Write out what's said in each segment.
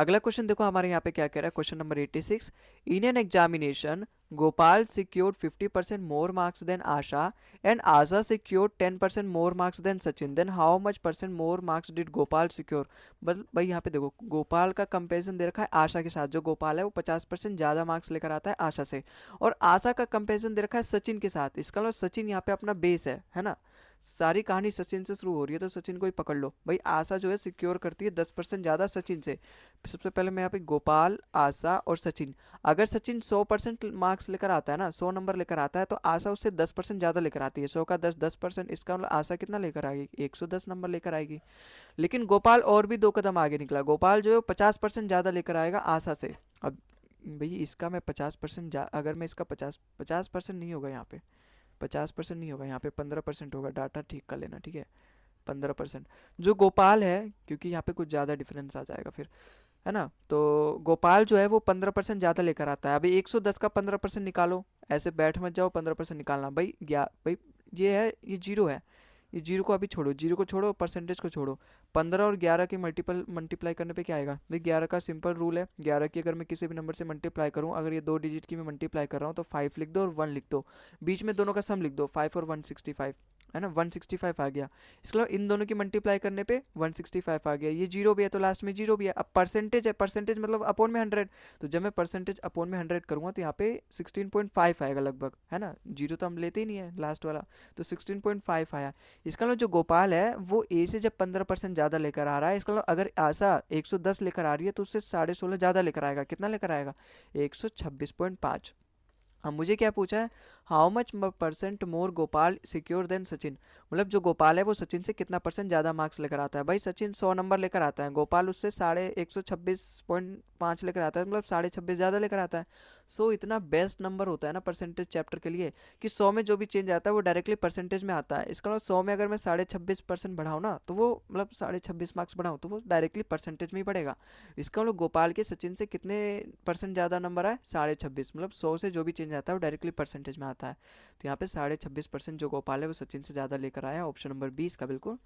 अगला क्वेश्चन देखो हमारे यहाँ पे क्या कह रहा है, question number 86। In an examination Gopal secured 50% more marks than Asha and Asha secured 10% more marks than Sachin, then how much percent more marks did Gopal secure. बस भाई यहाँ पे देखो गोपाल का कंपेरिजन दे रखा है आशा के साथ, जो गोपाल है वो 50% ज़्यादा मार्क्स लेकर आता है आशा से, और आशा का कंपेरिजन दे रखा है सचिन के साथ। इसका मतलब सचिन यहाँ पे अपना बेस है ना। सारी कहानी सचिन से शुरू हो रही है तो सचिन को ही पकड़ लो भाई। आशा जो है सिक्योर करती है 10% ज़्यादा सचिन से। सबसे पहले मैं यहाँ पे गोपाल, आशा और सचिन, अगर सचिन 100% मार्क्स लेकर आता है ना, 100 नंबर लेकर आता है, तो आशा उससे 10% ज़्यादा लेकर आती है। 100 का 10%, इसका मतलब आशा कितना लेकर आएगी, 110 नंबर लेकर आएगी। लेकिन गोपाल और भी 2 कदम आगे निकला, गोपाल जो है 50% ज़्यादा लेकर आएगा आशा से। अब भाई इसका मैं 50%, अगर मैं इसका 50% नहीं होगा यहाँ पे, 50% नहीं होगा यहाँ पे, 15% होगा। डाटा ठीक कर लेना, ठीक है। 15% जो गोपाल है, क्योंकि यहाँ पे कुछ ज़्यादा डिफरेंस आ जाएगा फिर, है ना। तो गोपाल जो है वो 15% ज़्यादा लेकर आता है। अभी 110 का 15% निकालो, ऐसे बैठ मत जाओ, 15% निकालना भाई। भाई ये है, ये जीरो है, ये जीरो को अभी छोड़ो, जीरो को छोड़ो, परसेंटेज को छोड़ो। 15 और 11 के मल्टीप्लाई करने पे क्या आएगा भाई। 11 का सिंपल रूल है, 11 की अगर मैं किसी भी नंबर से मल्टीप्लाई करूँ, अगर ये 2 डिजिट की मैं मल्टीप्लाई कर रहा हूँ, तो 5 लिख दो और 1 लिख दो, बीच में दोनों का सम लिख दो, 5 और 165, है ना। 165 आ गया। इसके अलावा इन दोनों की मल्टीप्लाई करने पे 165 आ गया। ये जीरो भी है तो लास्ट में जीरो भी है। अब परसेंटेज है, परसेंटेज मतलब अपॉन में 100, तो जब मैं परसेंटेज अपॉन में 100 करूँगा तो यहाँ पे 16.5 आएगा लगभग, है ना। जीरो तो हम लेते ही नहीं है लास्ट वाला, तो 16.5 आया। इसका मतलब जो गोपाल है वो ए से जब 15% ज़्यादा लेकर आ रहा है, इसका मतलब अगर आशा 110 लेकर आ रही है तो उससे 16.5 ज़्यादा लेकर आएगा। कितना लेकर आएगा, 126.5। अब मुझे क्या पूछा है, how much percent more Gopal secure than Sachin, मतलब जो गोपाल है वो सचिन से कितना परसेंट ज़्यादा मार्क्स लेकर आता है। भाई सचिन 100 नंबर लेकर आता है, गोपाल उससे 126.5 लेकर आता है, मतलब 26.5 ज़्यादा लेकर आता है। सो इतना बेस्ट नंबर होता है ना परसेंटेज चैप्टर के लिए, कि 100 में जो भी चेंज आता है वो डायरेक्टली परसेंटेज में आता है। इसका मतलब 100 में अगर मैं 26.5% बढ़ाऊँ ना, तो वो मतलब 26.5 मार्क्स बढ़ाऊँ तो वो डायरेक्टली परसेंटेज में ही बढ़ेगा। इसका मतलब गोपाल के सचिन से कितने परसेंट ज़्यादा नंबर आए, 26.5, मतलब 100 से जो भी चेंज आता है वो डायरेक्टली परसेंटेज में आता है। तो यहाँ पे 26.5% जो गोपाल है वो सचिन से ज़्यादा लेकर आया। ऑप्शन नंबर 20 का बिल्कुल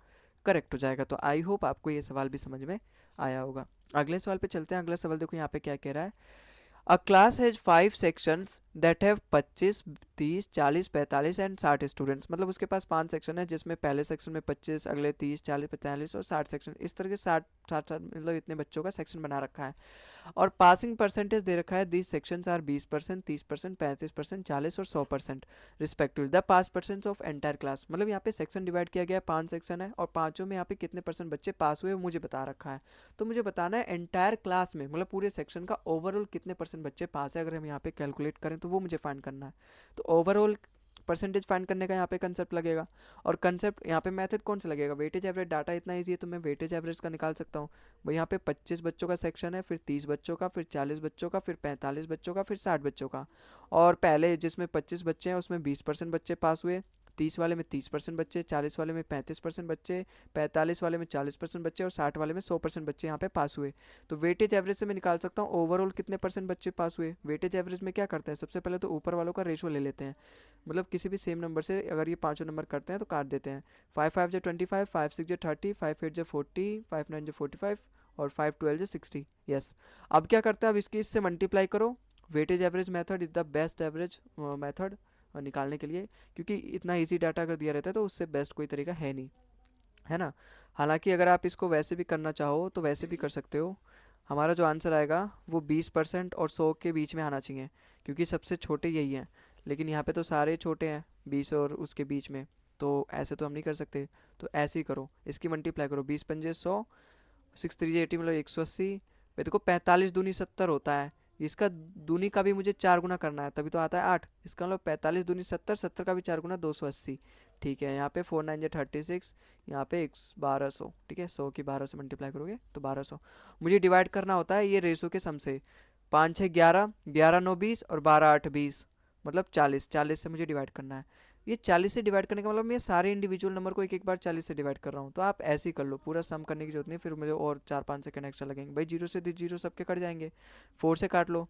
करेक्ट हो जाएगा। तो आई होप आपको ये सवाल भी समझ में आया होगा। अगले सवाल पे चलते हैं। अगला सवाल देखो यहाँ पे क्या कह रहा है, अ class has 5 sections that have 25, 30, 40, 45 and 60 students, मतलब उसके पास 5 सेक्शन है जिसमें पहले सेक्शन में 25, अगले 30, 40, 45 और 60 सेक्शन, इस तरह के 60 मतलब इतने बच्चों का सेक्शन बना रखा है। और पासिंग परसेंटेज दे रखा है, दीज सेक्शंस आर 20%, 30%, 35%, 40 और 100% respectively the pass percent of entire class. मतलब यहाँ पे सेक्शन डिवाइड किया गया है, 5 सेक्शन है और पांचों में यहाँ पे कितने परसेंट बच्चे पास हुए मुझे बता रखा है। तो मुझे बताना है एंटायर क्लास में, मतलब पूरे सेक्शन का ओवरऑल कितने परसेंट बच्चे पास है, अगर हम यहाँ पे कैलकुलेट करें तो वो मुझे फाइंड करना है। तो ओवरऑल परसेंटेज फाइंड करने का यहाँ पे कंसेप्ट लगेगा, और कंसेप्ट यहाँ पे मेथड कौन सा लगेगा, वेटेज एवरेज। डाटा इतना ईजी है तो मैं वेटेज एवरेज का निकाल सकता हूँ। भाई यहाँ पे 25 बच्चों का सेक्शन है, फिर 30 बच्चों का, फिर 40 बच्चों का, फिर 45 बच्चों का, फिर 60 बच्चों का। और पहले जिसमें 25 बच्चे हैं उसमें 20% बच्चे पास हुए, 30 वाले में 30% बच्चे, 40 वाले में 35% बच्चे, 45 वाले में 40% बच्चे और 60 वाले में 100% बच्चे यहाँ पे पास हुए। तो वेटेज एवरेज से मैं निकाल सकता हूँ ओवरऑल कितने परसेंट बच्चे पास हुए। वेटेज एवरेज में क्या करते हैं, सबसे पहले तो ऊपर वालों का रेशो ले लेते हैं, मतलब किसी भी सेम नंबर से अगर ये पाँचों नंबर करते हैं तो काट देते हैं। 5 5 जो 25, 5 6 जो 30, 5 8 जो 40, 5 9 जो 45 और 5 12 जो 60। यस। अब क्या करते हैं, अब इसकी इससे मल्टीप्लाई करो। Weightage average method is the best average method निकालने के लिए, क्योंकि इतना इजी डाटा अगर दिया रहता है तो उससे बेस्ट कोई तरीका है नहीं, है ना। हालांकि अगर आप इसको वैसे भी करना चाहो तो वैसे भी कर सकते हो। हमारा जो आंसर आएगा वो 20% और 100 के बीच में आना चाहिए, क्योंकि सबसे छोटे यही हैं। लेकिन यहाँ पे तो सारे छोटे हैं, 20 और उसके बीच में, तो ऐसे तो हम नहीं कर सकते। तो ऐसे ही करो, इसकी मल्टीप्लाई करो, 20 पंजे 100, 6 3 80 मतलब 180। भाई देखो 45 दूनी 70 होता है, इसका दूनी का भी मुझे 4 गुना करना है तभी तो आता है 8। इसका मतलब 45 दूनी 70, 70 का भी 4 गुना 280। ठीक है, यहाँ पे 4 9 जो 36, यहाँ पे 1200। ठीक है, 100 की 12 से मल्टीप्लाई करोगे तो 1200। मुझे डिवाइड करना होता है ये रेशो के सम से, 5 6 11, 11 9 20 और 12 8 20, मतलब 40, 40 से मुझे डिवाइड करना है। ये 40 से डिवाइड करने का मतलब मैं सारे इंडिविजुअल नंबर को एक एक बार 40 से डिवाइड कर रहा हूँ। तो आप ऐसे ही कर लो, पूरा सम करने की जरूरत नहीं, फिर मुझे और 4 5 सेकंड एक्स्ट्रा लगेंगे। भाई जीरो से जीरो सबके कट जाएंगे, 4 से काट लो,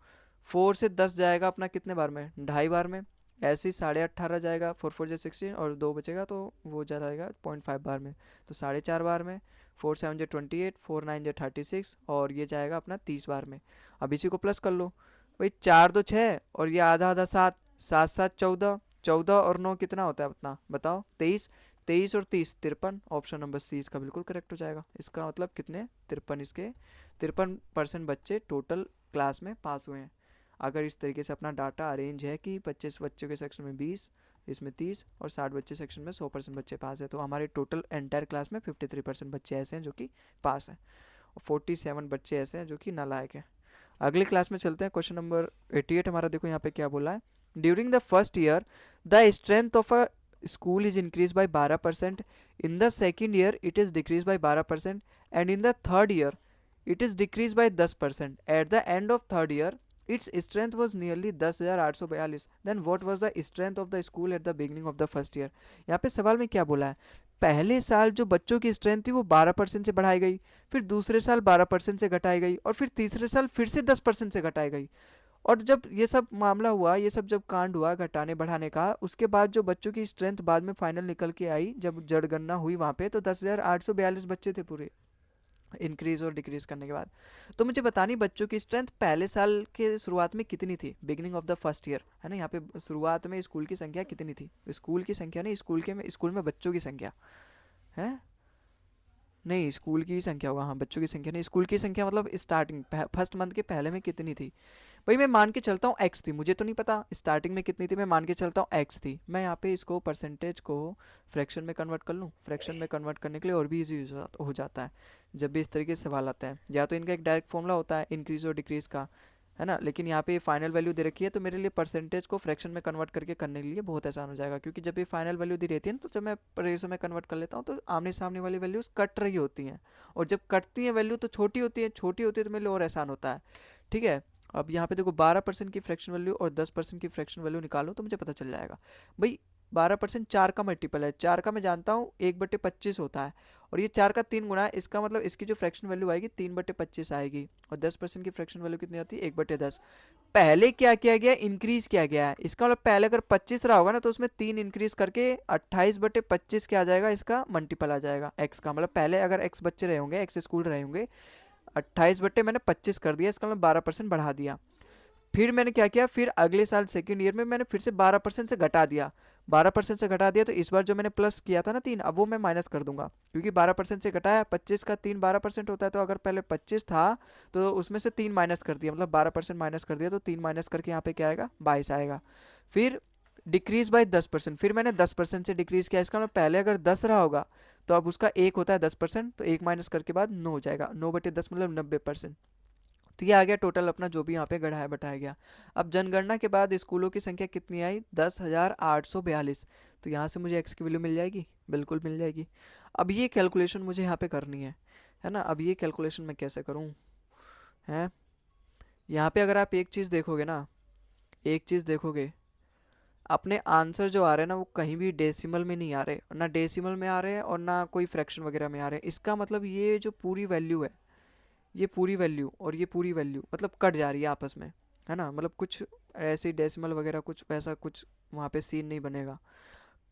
4 से 10 जाएगा अपना कितने बार में, ढाई बार में। ऐसे ही 18.5 जाएगा, 4 4 16 और 2 बचेगा तो वो जाएगा 0.5 बार में, तो 4.5 बार में, 4 7 28, 4 9 36 और ये जाएगा अपना 30 बार में। अब इसी को प्लस कर लो भाई, 4 2 6 और ये आधा आधा 7, 7 7 14, 14 और 9 कितना होता है अपना बताओ, 23, 23 और 30 53, ऑप्शन नंबर सी इसका बिल्कुल करेक्ट हो जाएगा। इसका मतलब कितने 53, इसके 53% बच्चे टोटल क्लास में पास हुए हैं। अगर इस तरीके से अपना डाटा अरेंज है कि 25 बच्चों के सेक्शन में 20, इसमें 30 और 60 बच्चे सेक्शन में 100% बच्चे पास है, तो हमारे टोटल एंटायर क्लास में 53% बच्चे ऐसे हैं जो कि पास हैं और 47 बच्चे ऐसे हैं जो कि नालायक हैं। अगले क्लास में चलते हैं। क्वेश्चन नंबर 88 हमारा, देखो यहाँ पे क्या बोला है। During the first year the strength of a school is increase by 12%, in the second year it is decrease by 12% and in the third year it is decreased by 10%. At the end of third year, its strength was nearly 10,842. Then what was the strength of the school at the beginning of the first year? यहाँ पे सवाल में क्या बोला है, पहले साल जो बच्चों की स्ट्रेंथ थी वो 12% से बढ़ाई गई, फिर दूसरे साल 12% से घटाई गई और फिर तीसरे साल फिर से 10% से घटाई गई। और जब ये सब मामला हुआ, ये सब जब कांड हुआ घटाने बढ़ाने का, उसके बाद जो बच्चों की स्ट्रेंथ बाद में फाइनल निकल के आई, जब जनगणना हुई वहाँ पे, तो 10,842 बच्चे थे पूरे, इंक्रीज और डिक्रीज करने के बाद। तो मुझे बतानी बच्चों की स्ट्रेंथ पहले साल के शुरुआत में कितनी थी, beginning of the first year, है ना। यहाँ पे शुरुआत में स्कूल की संख्या कितनी थी, स्कूल की संख्या नहीं, स्कूल में बच्चों की संख्या है, नहीं स्कूल की संख्या होगा, हाँ बच्चों की संख्या नहीं, स्कूल की संख्या मतलब स्टार्टिंग फर्स्ट मंथ के पहले में कितनी थी। भाई मैं मान के चलता हूँ एक्स थी, मुझे तो नहीं पता स्टार्टिंग में कितनी थी, मैं मान के चलता हूँ एक्स थी। मैं यहाँ पे इसको परसेंटेज को फ्रैक्शन में कन्वर्ट कर लूँ, फ्रैक्शन में कन्वर्ट करने के लिए और भी ईजी हो जाता है जब भी इस तरीके से सवाल आते हैं। या तो इनका एक डायरेक्ट फॉर्मूला होता है इंक्रीज और डिक्रीज का, है ना, लेकिन यहाँ पे फाइनल वैल्यू दे रखी है तो मेरे लिए परसेंटेज को फ्रैक्शन में कन्वर्ट करके करने के लिए बहुत आसान हो जाएगा, क्योंकि जब ये फाइनल वैल्यू दी रहती है ना, तो जब मैं रेशो में कन्वर्ट कर लेता हूँ तो आमने सामने वाली वैल्यूज कट रही होती हैं, और जब कटती हैं वैल्यू तो छोटी होती है, छोटी होती है तो मेरे लिए और आसान होता है। ठीक है, अब यहाँ पे देखो 12% की फ्रैक्शन वैल्यू और 10% की फ्रैक्शन वैल्यू निकालो तो मुझे पता चल जाएगा। भाई 12% 4 का मल्टीपल है, 4 का मैं जानता हूँ 1/25 होता है, और ये 4 का 3 गुना है, इसका मतलब इसकी जो फ्रैक्शन वैल्यू आएगी 3/25 आएगी, और 10% की फ्रैक्शन वैल्यू कितनी आती है 1/10। पहले क्या किया गया, इंक्रीज किया गया है, इसका मतलब पहले अगर 25 रहा होगा ना तो उसमें 3 इंक्रीज करके 28/25 क्या आ जाएगा, इसका मल्टीपल आ जाएगा एक्स का, मतलब पहले अगर एक्स बच्चे रहे होंगे, एक्स स्कूल रहे होंगे, 28/मैंने 25 कर दिया, इसका मतलब 12% बढ़ा दिया। फिर मैंने क्या किया, फिर अगले साल सेकेंड ईयर में मैंने फिर से 12% से घटा दिया, 12% से घटा दिया, तो इस बार जो मैंने प्लस किया था ना 3, अब वो मैं माइनस कर दूंगा, क्योंकि 12% से घटाया, 25 का 3 12% होता है, तो अगर पहले 25 था तो उसमें से 3 माइनस कर दिया, मतलब 12% माइनस कर दिया, तो 3 माइनस करके यहाँ पे क्या आएगा 22 आएगा। फिर डिक्रीज बाय 10%, फिर मैंने 10% से डिक्रीज किया, इसका मतलब पहले अगर 10 रहा होगा तो अब उसका 1 होता है 10%, तो 1 माइनस करके बाद 9 हो जाएगा, 9/10 मतलब 90%। तो ये आ गया टोटल अपना जो भी यहाँ पे गढ़ाया बैठाया गया। अब जनगणना के बाद स्कूलों की संख्या कितनी आई, 10,842, तो यहाँ से मुझे एक्स की वैल्यू मिल जाएगी, बिल्कुल मिल जाएगी। अब ये कैलकुलेशन मुझे यहाँ पे करनी है ना। अब ये कैलकुलेशन मैं कैसे करूँ, है यहाँ पे अगर आप एक चीज़ देखोगे ना, एक चीज़ देखोगे, अपने आंसर जो आ रहे हैं ना वो कहीं भी डेसिमल में नहीं आ रहे, ना डेसिमल में आ रहे हैं और ना कोई फ्रैक्शन वगैरह में आ रहे हैं। इसका मतलब ये जो पूरी वैल्यू है, ये पूरी वैल्यू और ये पूरी वैल्यू मतलब कट जा रही है आपस में, है ना, मतलब कुछ ऐसे डेसिमल वगैरह कुछ वैसा कुछ वहाँ पे सीन नहीं बनेगा।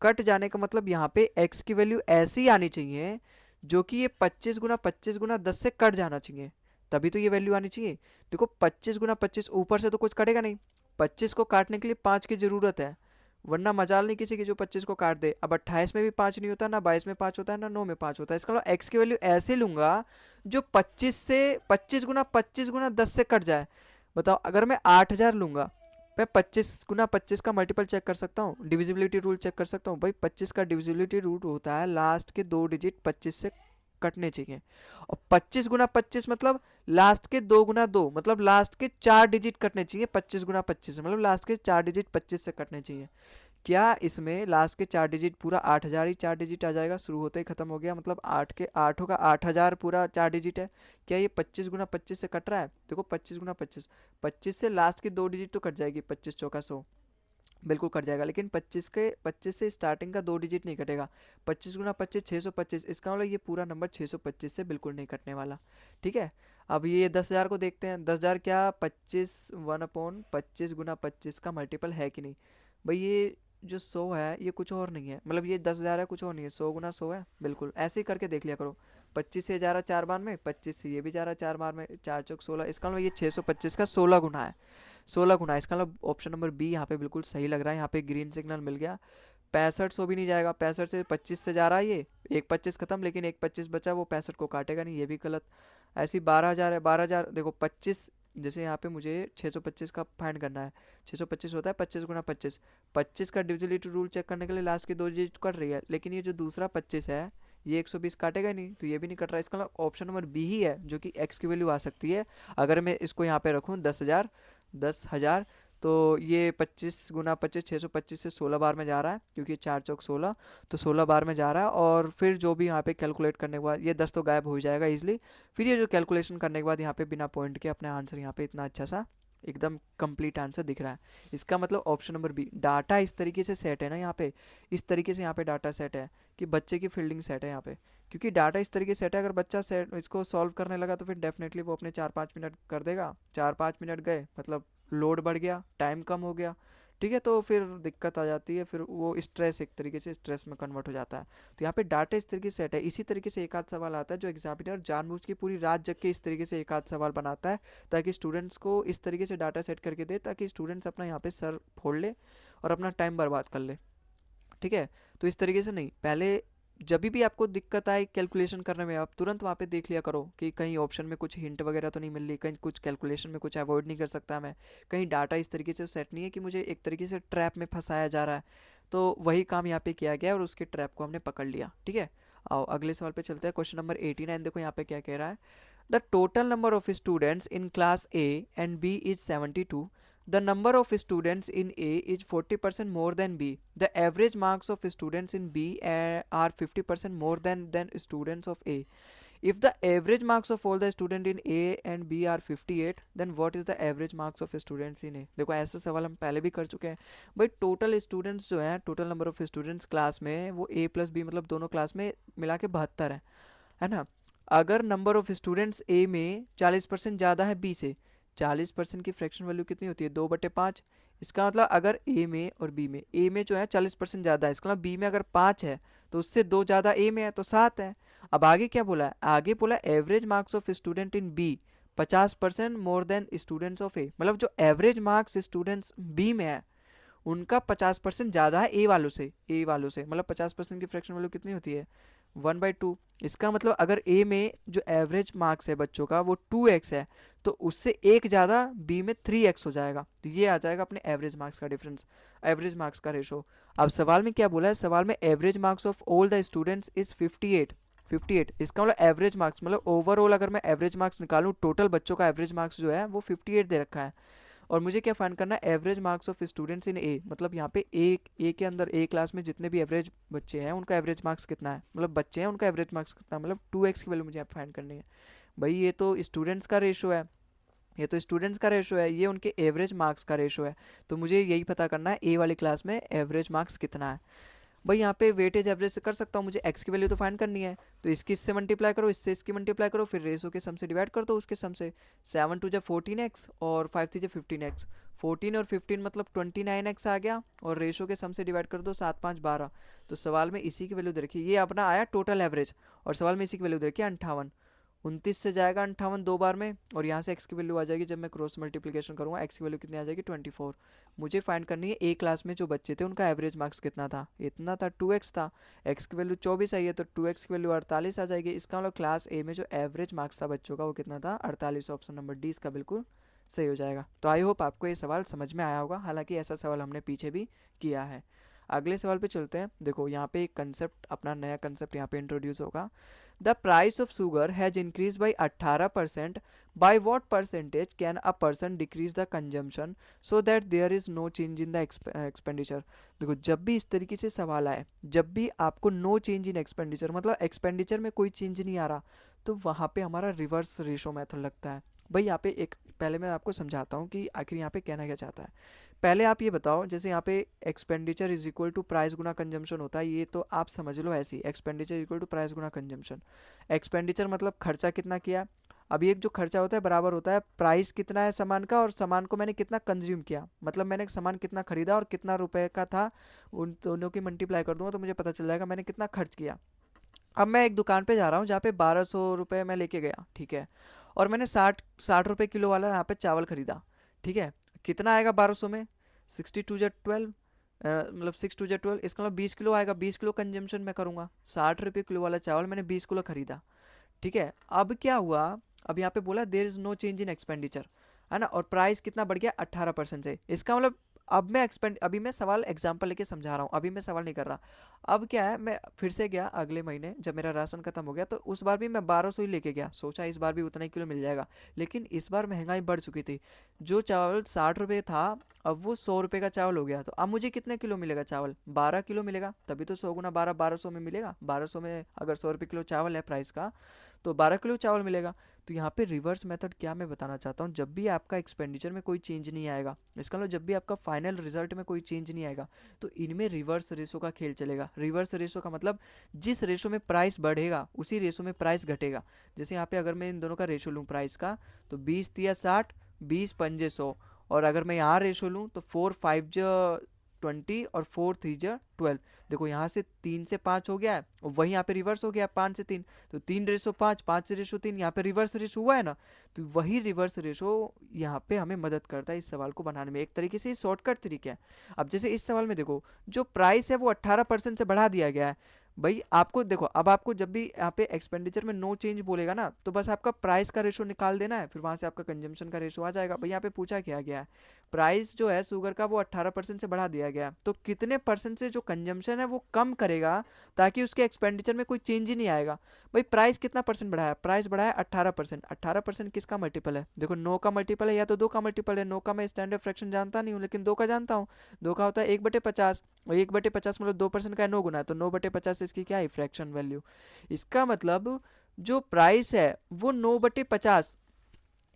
कट जाने का मतलब यहाँ पे x की वैल्यू ऐसी आनी चाहिए जो कि ये 25 × 10 से कट जाना चाहिए, तभी तो ये वैल्यू आनी चाहिए। देखो 25 × 25 ऊपर से तो कुछ कटेगा नहीं, 25 को काटने के लिए 5 की जरूरत है, वरना मजाल नहीं किसी की जो 25 को काट दे। अब 28 में भी 5 नहीं होता, ना 22 में 5 होता है, ना 9 में 5 होता है। इसका मतलब एक्स की वैल्यू ऐसे लूंगा जो 25 × 10 से कट जाए। बताओ अगर मैं 8,000 लूंगा, मैं 25 × 25 का मल्टीपल चेक कर सकता हूँ, डिविजिबिलिटी रूल चेक कर सकता हूँ। भाई 25 का डिविजिबिलिटी रूल होता है लास्ट के 2 डिजिट 25 से कटने चाहिए, और 25 × 25 मतलब लास्ट के 2 × 2 मतलब लास्ट के 4 डिजिट कटने चाहिए, 25 × 25 मतलब लास्ट के 4 डिजिट 25 से कटने चाहिए। क्या इसमें लास्ट के 4 डिजिट पूरा 8,000 ही 4 डिजिट आ जाएगा, शुरू होते ही खत्म हो गया, मतलब 8 के 8 होगा 8,000 पूरा 4 डिजिट है। क्या ये 25 × 25 से कट रहा है, देखो 25 × 25, 25 से लास्ट की 2 डिजिट तो कट जाएगी, 25 चौका 100 बिल्कुल कट जाएगा, लेकिन 25 से स्टार्टिंग का 2 डिजिट नहीं कटेगा। 25 × 25 625, इसका मतलब ये पूरा नंबर 625 से बिल्कुल नहीं कटने वाला। ठीक है, अब ये 10,000 को देखते हैं, 10,000 क्या 25 1/25 × 25 का मल्टीपल है कि नहीं। भाई ये जो 100 है ये कुछ और नहीं है, मतलब ये 10,000 है, कुछ और नहीं है, 100 गुना 100 है, बिल्कुल ऐसे ही करके देख लिया करो। 25 से जा रहा 4 बार में, 25 से ये भी जा रहा 4 बार में, 4 चौक 16, इसका मतलब ये 625 का 16 गुना है। 16 गुना, इसका मतलब ऑप्शन नंबर बी यहाँ पे बिल्कुल सही लग रहा है, यहाँ पे ग्रीन सिग्नल मिल गया। 6500 भी नहीं जाएगा, 65 से 25 से जा रहा है ये, एक 25 खत्म, लेकिन एक 25 बचा, वो 65 को काटेगा नहीं, ये भी गलत। ऐसी 12,000 है, 12,000 देखो 25, जैसे यहाँ पे मुझे 625 का फाइंड करना है, 625 होता है 25 गुना 25, 25 का डिविजिबिलिटी रूल चेक करने के लिए लास्ट की 2 डिजिट कट रही है, लेकिन ये जो दूसरा 25 है ये 120 काटेगा ही नहीं, तो ये भी नहीं कट रहा है, इसका ऑप्शन नंबर बी ही है जो कि एक्स की वैल्यू आ सकती है। अगर मैं इसको यहाँ पे रखूँ 10,000, 10,000, तो ये 25 गुना 25, 625 से 16 बार में जा रहा है, क्योंकि 4 चौक 16, तो 16 बार में जा रहा है। और फिर जो भी यहाँ पे कैलकुलेट करने के बाद ये 10 तो गायब हो ही जाएगा इजीली। फिर ये जो कैलकुलेशन करने के बाद यहाँ पे बिना पॉइंट के अपने आंसर यहाँ पे इतना अच्छा सा एकदम कंप्लीट आंसर दिख रहा है। इसका मतलब ऑप्शन नंबर बी, डाटा इस तरीके से सेट है ना यहाँ पे, इस तरीके से यहाँ पे डाटा सेट है कि बच्चे की फील्डिंग सेट है यहाँ पे, क्योंकि डाटा इस तरीके से सेट है, अगर बच्चा सेट इसको सॉल्व करने लगा तो फिर डेफिनेटली वो अपने 4-5 मिनट कर देगा, 4-5 मिनट गए मतलब लोड बढ़ गया, टाइम कम हो गया, ठीक है, तो फिर दिक्कत आ जाती है, फिर वो स्ट्रेस एक तरीके से स्ट्रेस में कन्वर्ट हो जाता है। तो यहाँ पे डाटा इस तरीके से सेट है। इसी तरीके से एक आध सवाल आता है जो एग्जामिनर जानबूझ के पूरी रात जग के इस तरीके से एक आध सवाल बनाता है, ताकि स्टूडेंट्स को इस तरीके से डाटा सेट करके दे, ताकि स्टूडेंट्स अपना यहाँ पे सर फोड़ ले और अपना टाइम बर्बाद कर ले, ठीक है। तो इस तरीके से नहीं, पहले जब भी आपको दिक्कत आए कैलकुलेशन करने में, आप तुरंत वहाँ पे देख लिया करो कि कहीं ऑप्शन में कुछ हिंट वगैरह तो नहीं मिल रही, कहीं कुछ कैलकुलेशन में कुछ अवॉइड नहीं कर सकता मैं, कहीं डाटा इस तरीके से सेट नहीं है कि मुझे एक तरीके से ट्रैप में फंसाया जा रहा है। तो वही काम यहाँ पे किया गया और उसके ट्रैप को हमने पकड़ लिया, ठीक है। आओ अगले सवाल पे चलते हैं। क्वेश्चन नंबर 89, देखो यहाँ पे क्या कह रहा है। The total number of students in class A and B is 72. The number of students in A is 40% more than B. The average marks of students in B are 50% more than students of A. If the average marks of all the students in A and B are 58, then what is the average marks of students in A? देखो ऐसा सवाल हम पहले भी कर चुके हैं भाई। टोटल स्टूडेंट्स जो हैं, total number of students class में, वो A प्लस बी मतलब दोनों क्लास में मिला के 72 है ना। अगर नंबर ऑफ स्टूडेंट्स ए में 40% ज़्यादा है बी से, 40% की फ्रैक्शन वैल्यू कितनी होती है, 2/5। इसका मतलब अगर ए में और बी में, ए में जो है 40% ज़्यादा है, इसका मतलब बी में अगर 5 है तो उससे 2 ज़्यादा ए में है तो 7 है। अब आगे क्या बोला है, आगे बोला average marks of student in B 50% more than students of A, मतलब जो एवरेज मार्क्स स्टूडेंट्स बी में है उनका 50% ज़्यादा है ए वालों से, मतलब 50% की फ्रैक्शन वैल्यू कितनी होती है, 1/2। इसका मतलब अगर ए में जो एवरेज मार्क्स है बच्चों का वो 2x है, तो उससे एक ज़्यादा बी में 3x हो जाएगा, तो ये आ जाएगा अपने एवरेज मार्क्स का डिफरेंस, एवरेज मार्क्स का रेशो। अब सवाल में क्या बोला है, सवाल में average marks of all the students is 58, 58। इसका मतलब एवरेज मार्क्स, मतलब ओवरऑल अगर मैं एवरेज मार्क्स निकालूं, टोटल बच्चों का एवरेज मार्क्स जो है वो 58 दे रखा है। और मुझे क्या फाइंड करना है, average marks of students in A, मतलब यहाँ पे ए के अंदर ए क्लास में जितने भी एवरेज बच्चे हैं उनका एवरेज मार्क्स कितना है, मतलब बच्चे हैं उनका एवरेज मार्क्स कितना है, मतलब 2x की वैल्यू मुझे यहाँ फाइंड करनी है। भाई ये तो स्टूडेंट्स का रेशो है, ये तो स्टूडेंट्स का रेशो है, ये उनके एवरेज मार्क्स का रेशो है, तो मुझे यही पता करना है ए वाली क्लास में एवरेज मार्क्स कितना है। भाई यहाँ पे वेटेज एवरेज से कर सकता हूँ, मुझे एक्स की वैल्यू तो फाइंड करनी है, तो इसकी इससे मल्टीप्लाई करो, इससे इसकी मल्टीप्लाई करो, फिर रेशो के सम से डिवाइड कर दो उसके सम से। 7 2 जा 14x और 5 3 जा 15x, 14 और 15 मतलब 29x आ गया, और रेशो के सम से डिवाइड कर दो, 7 5 12। तो सवाल में इसी की वैल्यू दे रखी है, ये अपना आया टोटल एवरेज, और सवाल में इसी की वैल्यू दे रखी है 58। 29 से जाएगा 58 दो बार में, और यहाँ से एक्स की वैल्यू आ जाएगी, जब मैं क्रॉस मल्टीप्लिकेशन करूँगा एक्स की वैल्यू कितनी आ जाएगी 24। मुझे फाइंड करनी है ए क्लास में जो बच्चे थे उनका एवरेज मार्क्स कितना था, इतना था 2x था, एक्स की वैल्यू 24 आई है तो 2x की वैल्यू 48 आ जाएगी। इसका मतलब क्लास ए में जो एवरेज मार्क्स था बच्चों का वो कितना था, 48। ऑप्शन नंबर डी इसका बिल्कुल सही हो जाएगा। तो आई होप आपको ये सवाल समझ में आया होगा, हालांकि ऐसा सवाल हमने पीछे भी किया है। अगले सवाल पे चलते हैं। देखो यहाँ पे एक कंसेप्ट, अपना नया कंसेप्ट यहाँ पे इंट्रोड्यूस होगा। The price of sugar has increase by 18%, by what percentage can a person decrease the consumption so that there is no change in the expenditure. देखो जब भी इस तरीके से सवाल आए, जब भी आपको नो चेंज इन एक्सपेंडिचर मतलब एक्सपेंडिचर में कोई चेंज नहीं आ रहा, तो वहाँ पे हमारा रिवर्स रेशो मेथड लगता है। भाई यहाँ पे एक पहले मैं आपको समझाता हूँ कि आखिर यहाँ पे कहना क्या चाहता है। पहले आप ये बताओ, जैसे यहाँ पे expenditure is equal to price गुना कंजम्पशन होता है, ये तो आप समझ लो ऐसी, एक्सपेंडिचर इक्वल टू प्राइस गुना कंजम्पशन। एक्सपेंडिचर मतलब खर्चा कितना किया, अभी एक जो खर्चा होता है बराबर होता है प्राइस कितना है सामान का और सामान को मैंने कितना कंज्यूम किया, मतलब मैंने सामान कितना खरीदा और कितना रुपए का था, उन दोनों की मल्टीप्लाई कर दूंगा तो मुझे पता चल जाएगा मैंने कितना खर्च किया। अब मैं एक दुकान पे जा रहा हूँ जहाँ पे 1200 रुपये मैं लेके गया, ठीक है, और मैंने 60 रुपये किलो वाला यहाँ पे चावल खरीदा, ठीक है। कितना आएगा 1200 में, 62 या 12, मतलब 6 2 या 12, इसका मतलब 20 किलो आएगा, 20 किलो कंजम्पशन मैं करूँगा। 60 रुपये किलो वाला चावल मैंने 20 किलो खरीदा, ठीक है। अब क्या हुआ, अब यहाँ पे बोला there is no change in expenditure, है ना, और प्राइस कितना बढ़ गया 18% से। इसका मतलब अब मैं एक्सपेंड, अभी मैं सवाल एग्जांपल लेके समझा रहा हूँ, अभी मैं सवाल नहीं कर रहा। अब क्या है, मैं फिर से गया अगले महीने जब मेरा राशन खत्म हो गया, तो उस बार भी मैं 1200 ही लेके गया, सोचा इस बार भी उतना ही किलो मिल जाएगा। लेकिन इस बार महंगाई बढ़ चुकी थी, जो चावल 60 रुपये था अब वो 100 रुपये का चावल हो गया। तो अब मुझे कितने किलो मिलेगा चावल, 12 किलो मिलेगा, तभी तो 100 गुना 12 1200 में मिलेगा। 1200 में अगर 100 रुपये किलो चावल है प्राइस का, तो 12 किलो चावल मिलेगा। तो यहाँ पे रिवर्स मेथड क्या मैं बताना चाहता हूँ, जब भी आपका एक्सपेंडिचर में कोई चेंज नहीं आएगा, इसका मतलब जब भी आपका फाइनल रिजल्ट में कोई चेंज नहीं आएगा, तो इनमें रिवर्स रेशो का खेल चलेगा। रिवर्स रेशो का मतलब जिस रेशो में प्राइस बढ़ेगा उसी रेशो में प्राइस घटेगा। जैसे यहाँ पे अगर मैं इन दोनों का रेशो लूँ प्राइस का, तो 20 3 60, 20 5 100, और अगर मैं यहाँ रेशो लूँ तो 4 5 20 और 4 3 12। देखो यहाँ से 3 से 5 हो गया है और वहीं यहाँ पे रिवर्स हो गया 5 से 3, तो 3 रेशो 5, 5 रेशो 3, यहाँ पे रिवर्स रेशो हुआ है ना। तो वही रिवर्स रेशो यहाँ पे हमें मदद करता है इस सवाल को बनाने में, एक तरीके से शॉर्टकट तरीका है। अब जैसे इस सवाल में देखो जो प्राइस है वो 18% से बढ़ा दिया गया है। भाई आपको देखो, अब आपको जब भी यहाँ पे एक्सपेंडिचर में नो चेंज बोलेगा ना, तो बस आपका प्राइस का रेशो निकाल देना है, फिर वहां से आपका कंजम्पशन का रेशो आ जाएगा। भाई यहाँ पे पूछा क्या गया है, प्राइस जो है शुगर का वो 18% से बढ़ा दिया गया, तो कितने परसेंट से जो कंजम्पशन है वो कम करेगा ताकि उसके एक्सपेंडिचर में कोई चेंज ही नहीं आएगा। भाई प्राइस कितना परसेंट बढ़ाया, प्राइस बढ़ाया 18%। 18% किसका मल्टीपल है, देखो 9 का मल्टीपल है या तो 2 का मल्टीपल है। 9 का मैं स्टैंडर्ड फ्रैक्शन जानता नहीं हूँ लेकिन 2 का जानता हूँ। 2 का होता है 1/50, और 1/50 मतलब 2% का है 9 गुना है, तो 9/50 इसकी क्या है फ्रैक्शन वैल्यू। इसका मतलब जो प्राइस है वो 9/50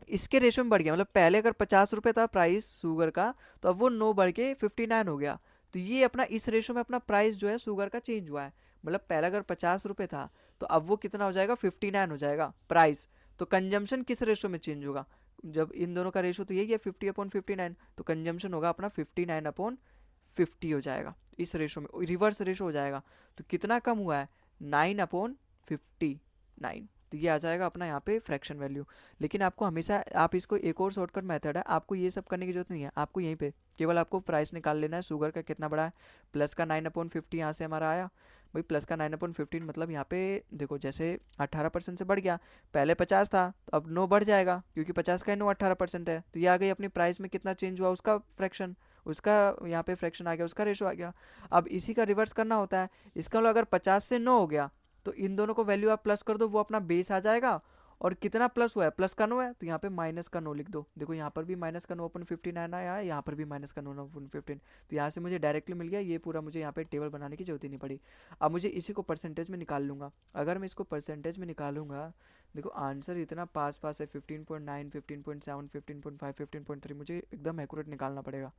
इसके रेशो में बढ़ गया। मतलब पहले अगर 50 रुपये था प्राइस शुगर का, तो अब वो 9 बढ़ के 59 हो गया। तो ये अपना इस रेशो में अपना प्राइस जो है शुगर का चेंज हुआ है। मतलब पहले अगर 50 रुपये था तो अब वो कितना हो जाएगा 59 हो जाएगा प्राइस। तो कंजम्पशन किस रेशो में चेंज होगा, जब इन दोनों का रेशो तो यही है 50/59, तो कंजम्पशन होगा अपना 59/50 हो जाएगा, इस रेशो में रिवर्स रेशो हो जाएगा। तो कितना कम हुआ है 9/59, तो ये आ जाएगा अपना यहाँ पे फ्रैक्शन वैल्यू। लेकिन आपको हमेशा, आप इसको एक और शॉर्टकट मेथड है, आपको ये सब करने की जरूरत नहीं है, आपको यहीं पे केवल आपको प्राइस निकाल लेना है शुगर का कितना बड़ा है। प्लस का 9/50 यहाँ से हमारा आया। भाई प्लस का 9/15 मतलब यहाँ पे देखो जैसे 18% से बढ़ गया, पहले 50 था तो अब 9 बढ़ जाएगा क्योंकि 50 का 9 18% है, तो ये आ गई अपनी प्राइस में कितना चेंज हुआ उसका फ्रैक्शन, उसका यहाँ पे फ्रैक्शन आ गया, उसका रेशो आ गया। अब इसी का रिवर्स करना होता है। इसका मतलब अगर 50 से 9 हो गया तो इन दोनों को वैल्यू आप प्लस कर दो, वो अपना बेस आ जाएगा। और कितना प्लस हुआ है, प्लस का 9 है तो यहाँ पे माइनस का 9 लिख दो। देखो यहाँ पर भी माइनस का 9/59 आया है, यहाँ पर भी माइनस का 9/15, तो यहाँ से मुझे डायरेक्टली मिल गया। ये पूरा मुझे यहाँ पे टेबल बनाने की जरूरत ही नहीं पड़ी। अब मुझे इसी को परसेंटेज में निकाल लूँगा। अगर मैं इसको परसेंटेज में निकालूंगा, देखो आंसर इतना पास पास है 15.9, 15.7, 15.5, 15.3, मुझे एकदम एक्यूरेट निकालना पड़ेगा,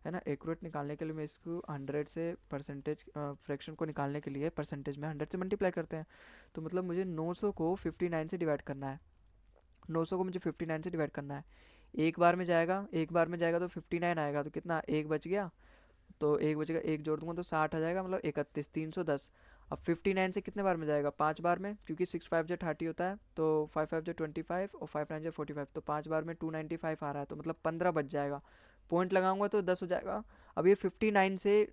है ना। एक्यूरेट निकालने के लिए मैं इसको 100 से परसेंटेज फ्रैक्शन को निकालने के लिए परसेंटेज में 100 से मल्टीप्लाई करते हैं। तो मतलब मुझे 900 को 59 से डिवाइड करना है। 900 को मुझे 59 से डिवाइड करना है। एक बार में जाएगा, एक बार में जाएगा तो 59 आएगा, तो कितना एक बच गया, तो एक बचेगा, एक जोड़ दूंगा तो 60 आ जाएगा, मतलब 31, 310। अब 59 से कितने बार में जाएगा, 5 बार में, क्योंकि 6 5 जो 30 होता है, तो 5 5 जो 25 और 5 9 जो 45, तो 5 बार में 295 आ रहा है, तो मतलब 15 बच जाएगा। पॉइंट लगाऊंगा तो 10 हो जाएगा। अब ये 59 से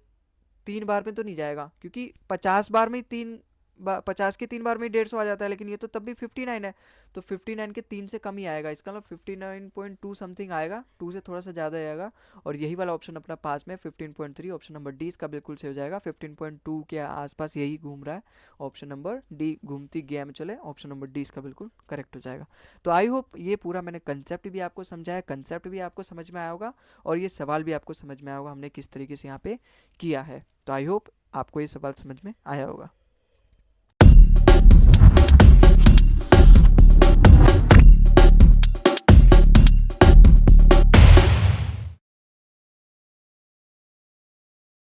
3 बार में तो नहीं जाएगा क्योंकि 50 बार में ही 50 के 3 बार में ही 150 आ जाता है, लेकिन ये तो तब भी 59 है, तो 59 के 3 से कम ही आएगा। इसका मतलब 59.2 समथिंग आएगा, 2 से थोड़ा सा ज़्यादा आएगा। और यही वाला ऑप्शन अपना पास में 15.3, ऑप्शन नंबर डी इसका बिल्कुल से हो जाएगा। 15.2 के आसपास यही घूम रहा है, ऑप्शन नंबर डी घूमती गेम चले, ऑप्शन नंबर डी इसका बिल्कुल करेक्ट हो जाएगा। तो आई होप ये पूरा मैंने कंसेप्ट भी आपको समझाया, कंसेप्ट भी आपको समझ में आया होगा और ये सवाल भी आपको समझ में आया होगा हमने किस तरीके से यहाँ पे किया है। तो आई होप आपको ये सवाल समझ में आया होगा।